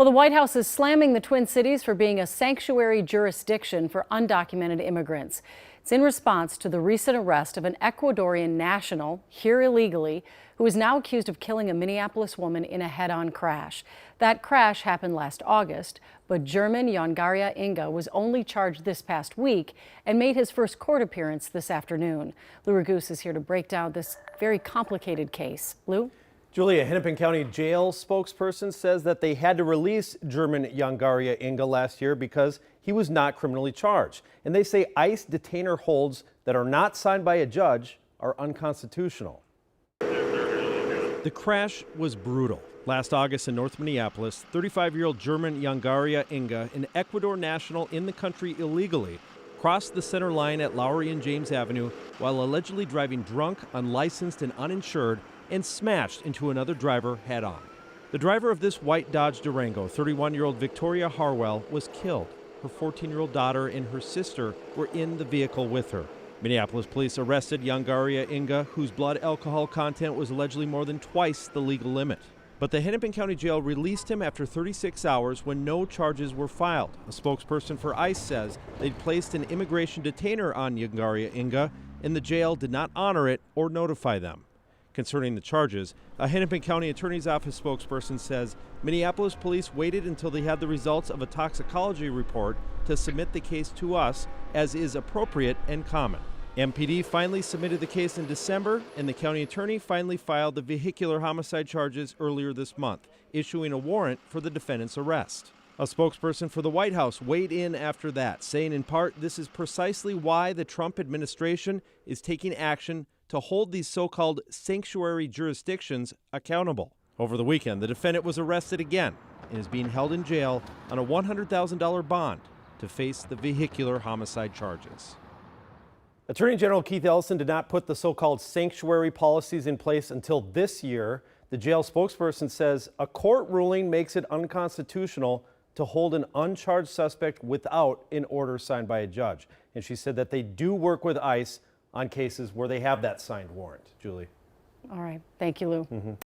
Well, the White House is slamming the Twin Cities for being a sanctuary jurisdiction for undocumented immigrants. It's in response to the recent arrest of an Ecuadorian national here illegally who is now accused of killing a Minneapolis woman in a head-on crash. That crash happened last August, but German Yangaria Inga was only charged this past week and made his first court appearance this afternoon. Lou Raguse is here to break down this very complicated case. Lou? Julia, Hennepin County Jail spokesperson says that they had to release German Yangaria Inga last year because he was not criminally charged. And they say ICE detainer holds that are not signed by a judge are unconstitutional. The crash was brutal. Last August in North Minneapolis, 35-year-old German Yangaria Inga, an Ecuador national in the country illegally, crossed the center line at Lowry and James Avenue while allegedly driving drunk, unlicensed, and uninsured, and smashed into another driver head-on. The driver of this white Dodge Durango, 31-year-old Victoria Harwell, was killed. Her 14-year-old daughter and her sister were in the vehicle with her. Minneapolis police arrested Yangaria Inga, whose blood alcohol content was allegedly more than twice the legal limit. But the Hennepin County Jail released him after 36 hours when no charges were filed. A spokesperson for ICE says they'd placed an immigration detainer on Yangaria Inga, and the jail did not honor it or notify them. Concerning the charges, a Hennepin County Attorney's Office spokesperson says Minneapolis police waited until they had the results of a toxicology report to submit the case to us, as is appropriate and common. MPD finally submitted the case in December, and the county attorney finally filed the vehicular homicide charges earlier this month, issuing a warrant for the defendant's arrest. A spokesperson for the White House weighed in after that, saying in part this is precisely why the Trump administration is taking action to hold these so-called sanctuary jurisdictions accountable. Over the weekend, the defendant was arrested again and is being held in jail on a $100,000 bond to face the vehicular homicide charges. Attorney General Keith Ellison did not put the so-called sanctuary policies in place until this year. The jail spokesperson says a court ruling makes it unconstitutional to hold an uncharged suspect without an order signed by a judge. And she said that they do work with ICE on cases where they have that signed warrant. Julie. All right. Thank you, Lou.